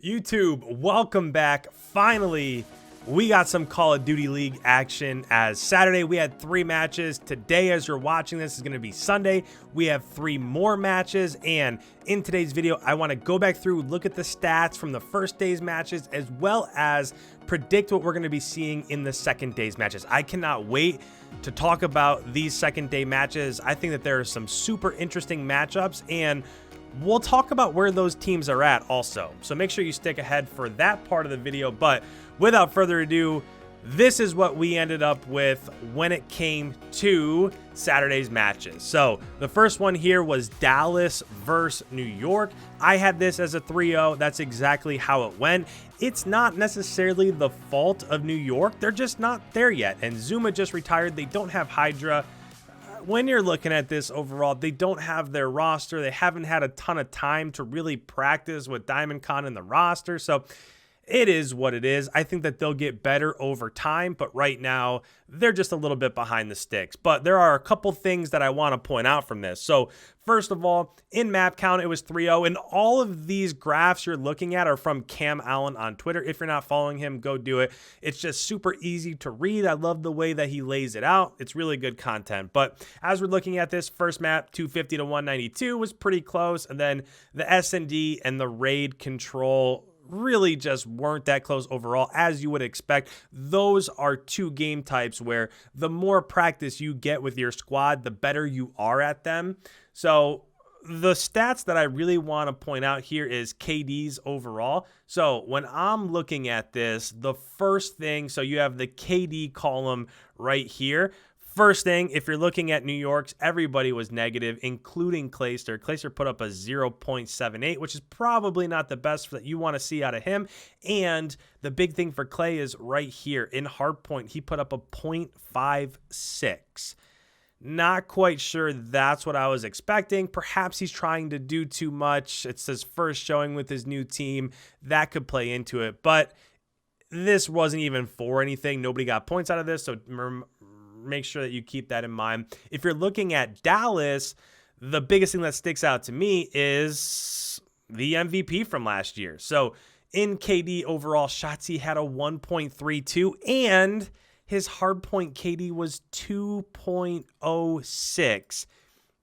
YouTube, welcome back. Finally, we got some Call of Duty League action. As Saturday, we had 3 matches. Today, as you're watching this, is going to be Sunday. We have 3 more matches. And in today's video, I want to go back through, look at the stats from the first day's matches, as well as predict what we're going to be seeing in the second day's matches. I cannot wait to talk about these second day matches. I think that there are some super interesting matchups, and we'll talk about where those teams are at also. So make sure you stick ahead for that part of the video. But without further ado, this is what we ended up with when it came to Saturday's matches. So the first one here was Dallas versus New York. I had this as a 3-0. That's exactly how it went. It's not necessarily the fault of New York. They're just not there yet. And Zuma just retired. They don't have Hydra. When you're looking at this overall, they don't have their roster. They haven't had a ton of time to really practice with Diamond Con in the roster. So it is what it is. I think that they'll get better over time, but right now they're just a little bit behind the sticks. But there are a couple things that I want to point out from this. So first of all, in map count, it was 3-0, and all of these graphs you're looking at are from Cam Allen on Twitter. If you're not following him, go do it. It's just super easy to read. I love the way that he lays it out. It's really good content. But as we're looking at this first map, 250 to 192 was pretty close, and then the S&D and the raid control really just weren't that close overall, as you would expect. Those are 2 game types where the more practice you get with your squad, the better you are at them. So the stats that I really want to point out here is KDs overall. So when I'm looking at this, the first thing, so you have the KD column right here. First thing, if you're looking at New York's, everybody was negative, including Clayster. Clayster put up a 0.78, which is probably not the best that you want to see out of him. And the big thing for Clay is right here. In hardpoint, he put up a 0.56. Not quite sure that's what I was expecting. Perhaps he's trying to do too much. It's his first showing with his new team. That could play into it. But this wasn't even for anything. Nobody got points out of this, so make sure that you keep that in mind. If you're looking at Dallas, the biggest thing that sticks out to me is the MVP from last year. So in KD overall shots, he had a 1.32, and his hardpoint KD was 2.06.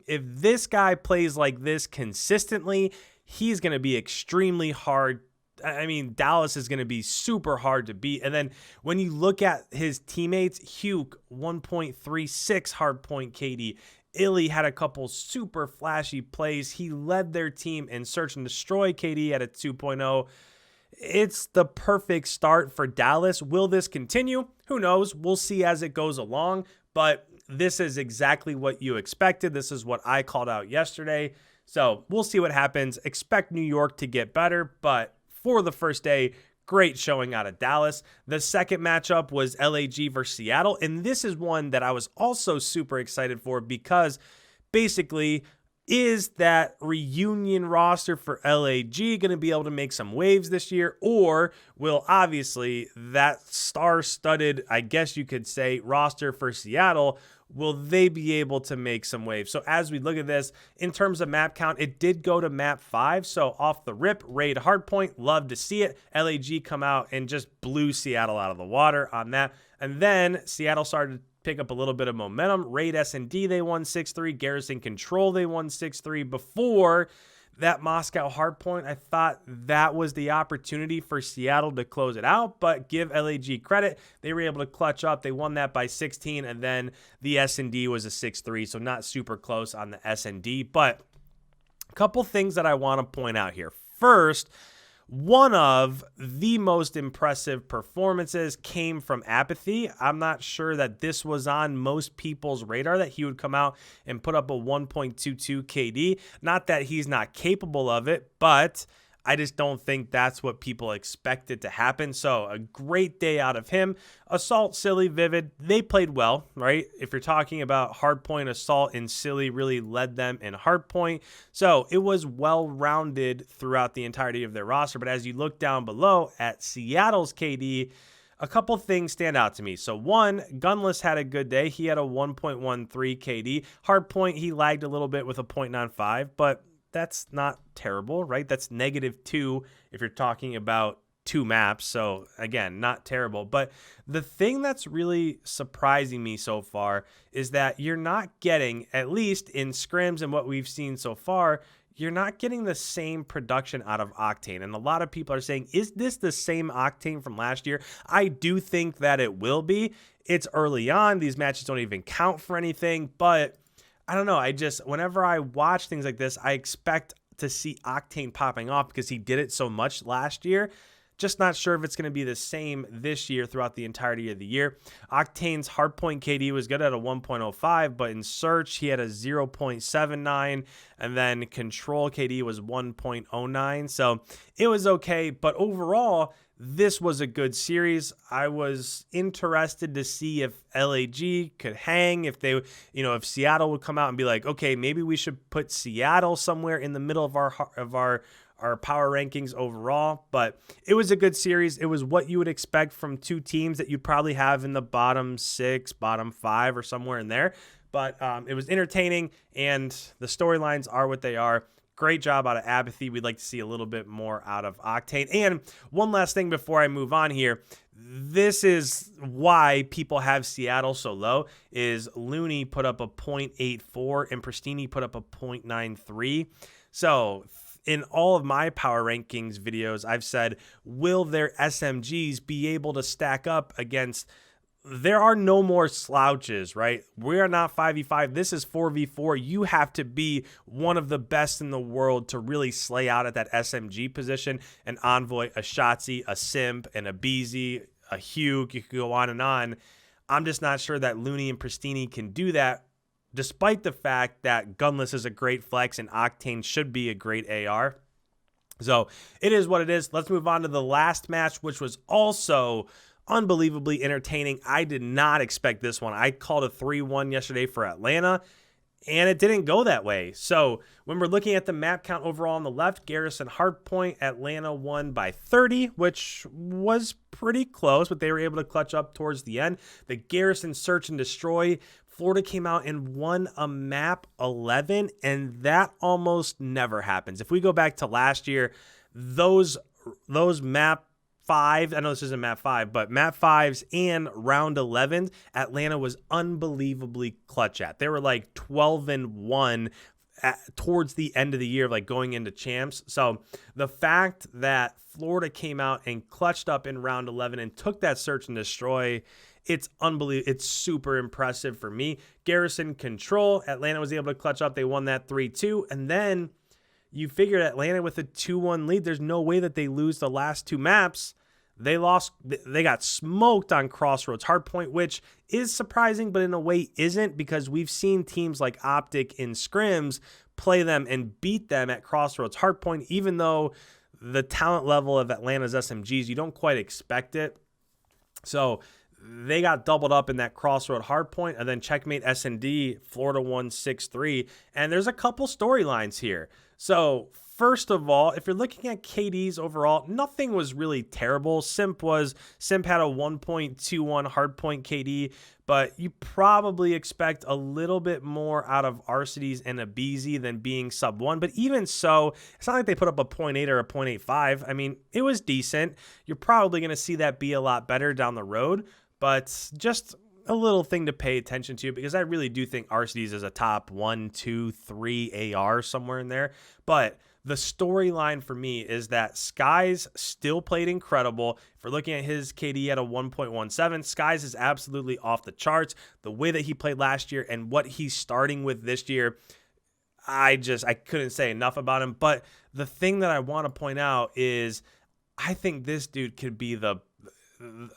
If this guy plays like this consistently, he's going to be extremely hard. I mean, Dallas is going to be super hard to beat. And then when you look at his teammates, Hugh, 1.36 hardpoint KD. Illy had a couple super flashy plays. He led their team in search and destroy. KD at a 2.0. It's the perfect start for Dallas. Will this continue? Who knows? We'll see as it goes along. But this is exactly what you expected. This is what I called out yesterday. So we'll see what happens. Expect New York to get better, but for the first day, great showing out of Dallas. The second matchup was LAG versus Seattle, and this is one that I was also super excited for because basically, is that reunion roster for LAG going to be able to make some waves this year, or will obviously that star-studded, I guess you could say, roster for Seattle, will they be able to make some waves? So as we look at this, in terms of map count, it did go to map 5. So off the rip, raid hardpoint, love to see it. LAG come out and just blew Seattle out of the water on that. And then Seattle started to pick up a little bit of momentum. Raid S&D, they won 6-3. Garrison Control, they won 6-3. Before that Moscow hardpoint, I thought that was the opportunity for Seattle to close it out, but give LAG credit. They were able to clutch up. They won that by 16, and then the S&D was a 6-3, so not super close on the S&D. But a couple things that I want to point out here. First, one of the most impressive performances came from Apathy. I'm not sure that this was on most people's radar that he would come out and put up a 1.22 KD. Not that he's not capable of it, but I just don't think that's what people expected to happen. So a great day out of him. Assault, Silly, Vivid, they played well, right? If you're talking about hardpoint, Assault and Silly really led them in hardpoint. So it was well-rounded throughout the entirety of their roster. But as you look down below at Seattle's KD, a couple things stand out to me. So one, Gunless had a good day. He had a 1.13 KD. Hardpoint, he lagged a little bit with a 0.95, but that's not terrible, right? That's -2 if you're talking about 2 maps. So again, not terrible. But the thing that's really surprising me so far is that you're not getting, at least in scrims and what we've seen so far, you're not getting the same production out of Octane. And a lot of people are saying, is this the same Octane from last year? I do think that it will be. It's early on. These matches don't even count for anything. But I don't know. Whenever I watch things like this, I expect to see Octane popping off because he did it so much last year. Just not sure if it's going to be the same this year throughout the entirety of the year. Octane's hardpoint KD was good at a 1.05, but in search, he had a 0.79, and then control KD was 1.09. So it was okay, but overall, this was a good series. I was interested to see if LAG could hang, if they, if Seattle would come out and be like, okay, maybe we should put Seattle somewhere in the middle of our power rankings overall. But it was a good series. It was what you would expect from two teams that you'd probably have in the bottom 6, bottom 5, or somewhere in there. But it was entertaining, and the storylines are what they are. Great job out of Apathy. We'd like to see a little bit more out of Octane. And one last thing before I move on here. This is why people have Seattle so low, is Looney put up a 0.84 and Pristini put up a 0.93. So in all of my power rankings videos, I've said, will their SMGs be able to stack up against... There are no more slouches, right? We are not 5v5. This is 4v4. You have to be one of the best in the world to really slay out at that SMG position. An Envoy, a Shotzi, a Simp, and a Beezy, a Hugh. You could go on and on. I'm just not sure that Looney and Pristini can do that, despite the fact that Gunless is a great flex and Octane should be a great AR. So it is what it is. Let's move on to the last match, which was also unbelievably entertaining. I did not expect this one. I called a 3-1 yesterday for Atlanta, and it didn't go that way. So when we're looking at the map count overall on the left, Garrison Hardpoint, Atlanta won by 30, which was pretty close, but they were able to clutch up towards the end. The Garrison Search and Destroy, Florida came out and won a map 11, and that almost never happens. If we go back to last year, those map 5, I know this isn't map 5, but map 5s and round 11, Atlanta was unbelievably clutch at. They were like 12-1 towards the end of the year, like going into champs. So the fact that Florida came out and clutched up in round 11 and took that search and destroy, it's unbelievable. It's super impressive for me. Garrison Control, Atlanta was able to clutch up. They won that 3-2, and then you figured Atlanta with a 2-1 lead, there's no way that they lose the last 2 maps. They got smoked on Crossroads Hardpoint, which is surprising, but in a way isn't, because we've seen teams like Optic in scrims play them and beat them at Crossroads Hardpoint, even though the talent level of Atlanta's SMGs, you don't quite expect it. So they got doubled up in that Crossroad Hardpoint, and then checkmate S&D, Florida won 6-3, and there's a couple storylines here. So first of all, if you're looking at KDs overall, nothing was really terrible. Simp had a 1.21 hardpoint KD, but you probably expect a little bit more out of Arcides and a BZ than being sub 1. But even so, it's not like they put up a 0.8 or a 0.85. I mean, it was decent. You're probably going to see that be a lot better down the road, but just a little thing to pay attention to, because I really do think Arcides is a top 1, 2, 3 AR somewhere in there. But the storyline for me is that Skies still played incredible. If we're looking at his KD at a 1.17, Skies is absolutely off the charts. The way that he played last year and what he's starting with this year, I couldn't say enough about him. But the thing that I want to point out is I think this dude could be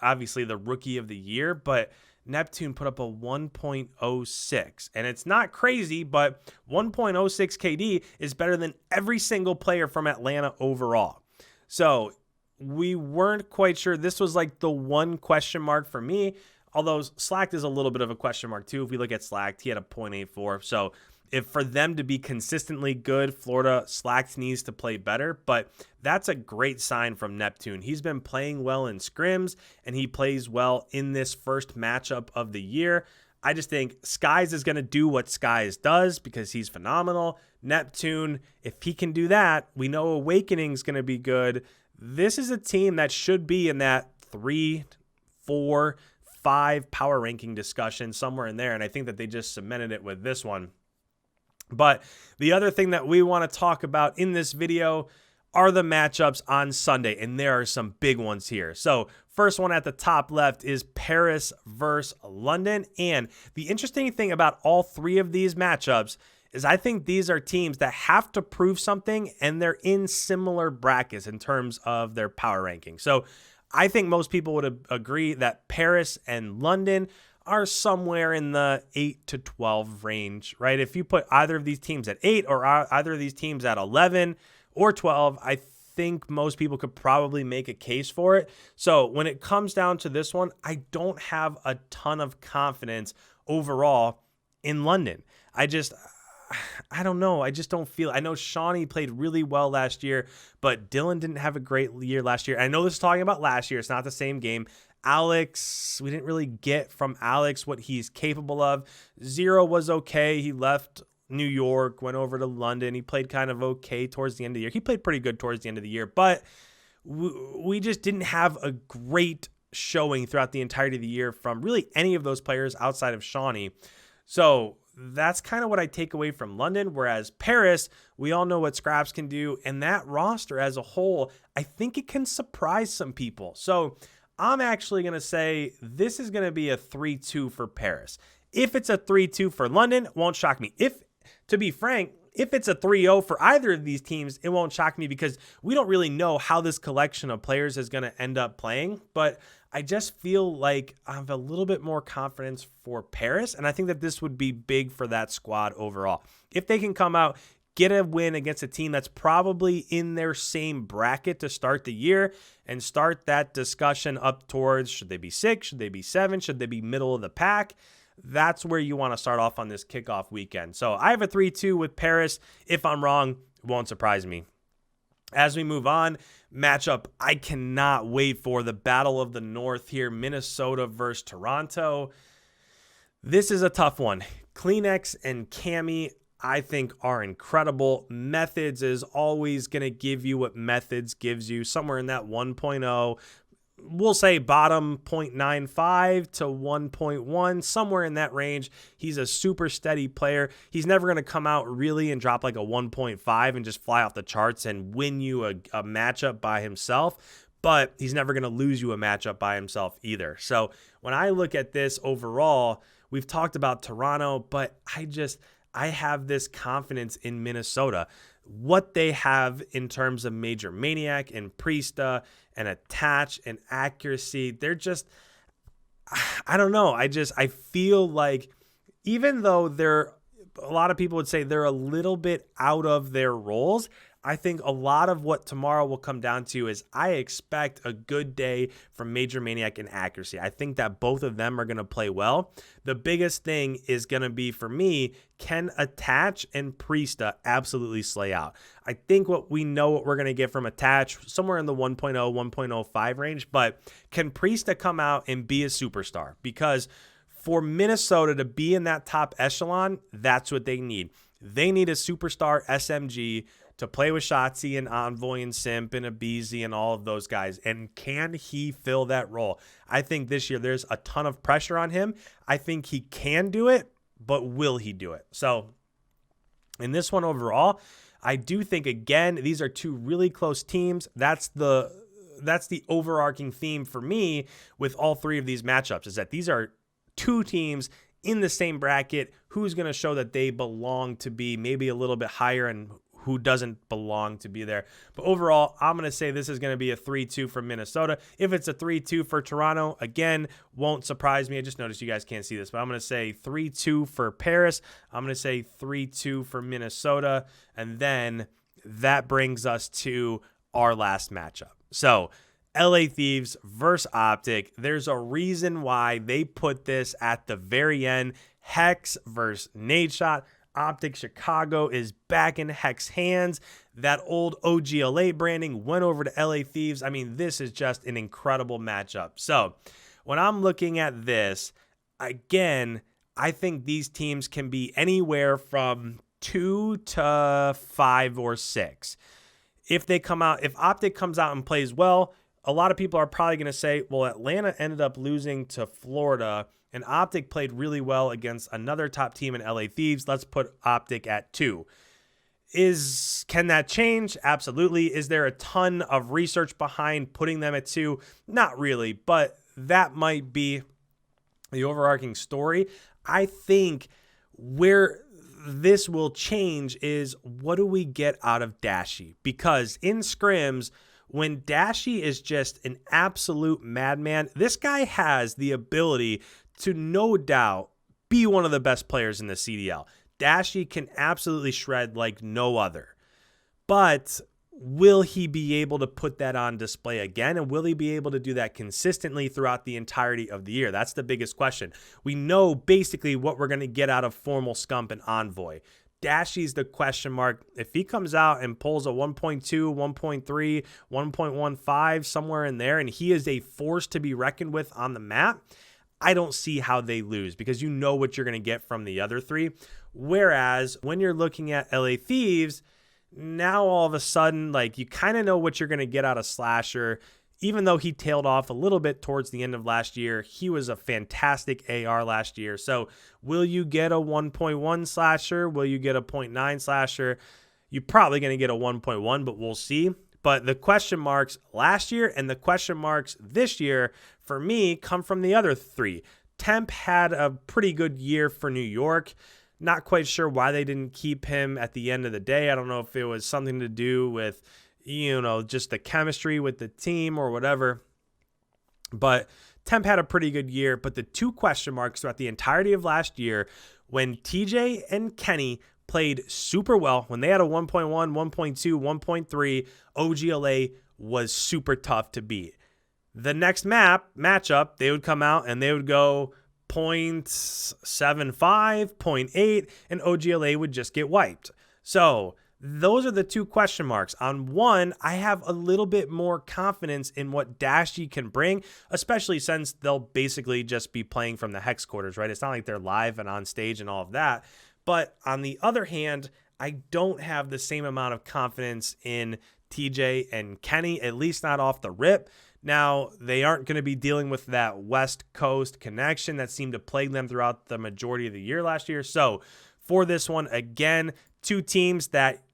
obviously the rookie of the year, but Neptune put up a 1.06, and it's not crazy, but 1.06 KD is better than every single player from Atlanta overall. So we weren't quite sure. This was like the one question mark for me, although Slacked is a little bit of a question mark too. If we look at Slacked, he had a 0.84. So if for them to be consistently good, Florida Slacked needs to play better, but that's a great sign from Neptune. He's been playing well in scrims, and he plays well in this first matchup of the year. I just think Skies is going to do what Skies does because he's phenomenal. Neptune, if he can do that, we know Awakening's going to be good. This is a team that should be in that 3, 4, 5 power ranking discussion, somewhere in there. And I think that they just cemented it with this one. But the other thing that we want to talk about in this video are the matchups on Sunday, and there are some big ones here. So first one at the top left is Paris versus London. And the interesting thing about all three of these matchups is I think these are teams that have to prove something, and they're in similar brackets in terms of their power ranking. So I think most people would agree that Paris and London are somewhere in the 8 to 12 range, right? If you put either of these teams at 8 or either of these teams at 11 or 12, I think most people could probably make a case for it. So when it comes down to this one, I don't have a ton of confidence overall in London. I don't know. I just don't feel. I know Shawnee played really well last year, but Dylan didn't have a great year last year. I know this is talking about last year. It's not the same game. Alex, we didn't really get from Alex what he's capable of. Zero was okay. He left New York, went over to London. He played kind of okay towards the end of the year. He played pretty good towards the end of the year, but we just didn't have a great showing throughout the entirety of the year from really any of those players outside of Shawnee. So that's kind of what I take away from London, whereas Paris, we all know what Scraps can do, and that roster as a whole, I think it can surprise some people. So I'm actually going to say this is going to be a 3-2 for Paris. If it's a 3-2 for London, it won't shock me. To be frank, if it's a 3-0 for either of these teams, it won't shock me because we don't really know how this collection of players is going to end up playing. But I just feel like I have a little bit more confidence for Paris, and I think that this would be big for that squad overall. If they can come out, get a win against a team that's probably in their same bracket to start the year and start that discussion up towards, should they be 6, should they be 7, should they be middle of the pack? That's where you want to start off on this kickoff weekend. So I have a 3-2 with Paris. If I'm wrong, it won't surprise me. As we move on, matchup I cannot wait for, the Battle of the North here, Minnesota versus Toronto. This is a tough one. Kleenex and Cammy, I think, are incredible. Methods is always going to give you what Methods gives you, somewhere in that 1.0. We'll say bottom 0.95 to 1.1, somewhere in that range. He's a super steady player. He's never going to come out really and drop like a 1.5 and just fly off the charts and win you a matchup by himself, but he's never going to lose you a matchup by himself either. So when I look at this overall, we've talked about Toronto, but I have this confidence in Minnesota. What they have in terms of Major Maniac and Priesta and Attach and accuracy, they're just, I don't know. I feel like even though a lot of people would say they're a little bit out of their roles, I think a lot of what tomorrow will come down to is I expect a good day from Major Maniac and accuracy. I think that both of them are going to play well. The biggest thing is going to be, for me, can Attach and Priesta absolutely slay out? I think what we're going to get from Attach, somewhere in the 1.0, 1.05 range, but can Priesta come out and be a superstar? Because for Minnesota to be in that top echelon, that's what they need. They need a superstar SMG to play with Shotzi and Envoy and Simp and Abizi and all of those guys. And can he fill that role? I think this year there's a ton of pressure on him. I think he can do it, but will he do it? So in this one overall, I do think, again, these are two really close teams. That's the overarching theme for me with all three of these matchups, is that these are two teams in the same bracket. Who's going to show that they belong to be maybe a little bit higher and who doesn't belong to be there. But overall, I'm going to say this is going to be a 3-2 for Minnesota. If it's a 3-2 for Toronto, again, won't surprise me. I just noticed you guys can't see this, but I'm going to say 3-2 for Paris. I'm going to say 3-2 for Minnesota. And then that brings us to our last matchup. So LA Thieves versus Optic. There's a reason why they put this at the very end. Hex versus Nadeshot. Optic Chicago is back in Hex hands. That old OGLA branding went over to LA Thieves. I mean, this is just an incredible matchup. So when I'm looking at this, again, I think these teams can be anywhere from 2 to 5 or 6. If Optic comes out and plays well, a lot of people are probably going to say, well, Atlanta ended up losing to Florida, and Optic played really well against another top team in LA Thieves. Let's put Optic at 2. Can that change? Absolutely. Is there a ton of research behind putting them at 2? Not really, but that might be the overarching story. I think where this will change is, what do we get out of Dashy? Because in scrims, when Dashy is just an absolute madman, this guy has the ability to no doubt be one of the best players in the CDL. Dashy can absolutely shred like no other. But will he be able to put that on display again? And will he be able to do that consistently throughout the entirety of the year? That's the biggest question. We know basically what we're going to get out of Formal, Scump, and Envoy. Dashy's the question mark. If he comes out and pulls a 1.2, 1.3, 1.15, somewhere in there, and he is a force to be reckoned with on the map, I don't see how they lose, because you know what you're going to get from the other 3. Whereas when you're looking at LA Thieves, now all of a sudden, like, you kind of know what you're going to get out of Slasher. Even though he tailed off a little bit towards the end of last year, he was a fantastic AR last year. So will you get a 1.1 Slasher? Will you get a 0.9 Slasher? You're probably going to get a 1.1, but we'll see. But the question marks last year and the question marks this year for me come from the other 3. Temp had a pretty good year for New York. Not quite sure why they didn't keep him at the end of the day. I don't know if it was something to do with, just the chemistry with the team or whatever. But Temp had a pretty good year. But the 2 question marks throughout the entirety of last year, when TJ and Kenny played super well, when they had a 1.1, 1.2, 1.3, OGLA was super tough to beat. The next matchup, they would come out and they would go 0.75, 0.8, and OGLA would just get wiped. So those are the 2 question marks. On one, I have a little bit more confidence in what Dashy can bring, especially since they'll basically just be playing from the hex quarters, right? It's not like they're live and on stage and all of that. But on the other hand, I don't have the same amount of confidence in TJ and Kenny, at least not off the rip. Now, they aren't going to be dealing with that West Coast connection that seemed to plague them throughout the majority of the year last year. So for this one, again, 2 teams that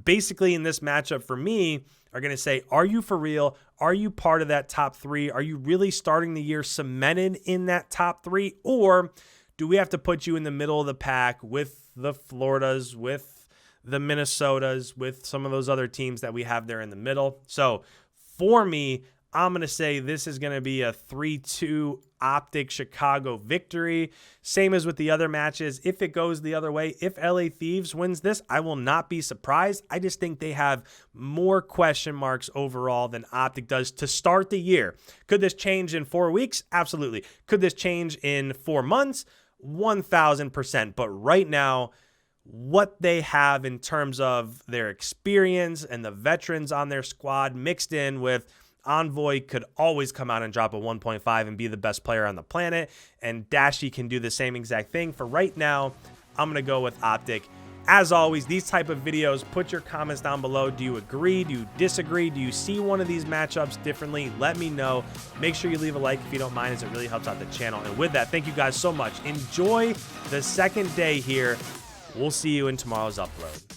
basically in this matchup for me are going to say, are you for real? Are you part of that top 3? Are you really starting the year cemented in that top 3? Or do we have to put you in the middle of the pack with the Floridas, with the Minnesotas, with some of those other teams that we have there in the middle? So for me, I'm going to say this is going to be a 3-2 Optic Chicago victory. Same as with the other matches. If it goes the other way, if LA Thieves wins this, I will not be surprised. I just think they have more question marks overall than Optic does to start the year. Could this change in 4 weeks? Absolutely. Could this change in 4 months? 1,000%. But right now, what they have in terms of their experience and the veterans on their squad mixed in with Envoy could always come out and drop a 1.5 and be the best player on the planet, and Dashy can do the same exact thing. For right now, I'm going to go with Optic. As always, these type of videos, put your comments down below. Do you agree? Do you disagree? Do you see one of these matchups differently? Let me know. Make sure you leave a like if you don't mind, as it really helps out the channel. And with that, thank you guys so much. Enjoy the second day here. We'll see you in tomorrow's upload.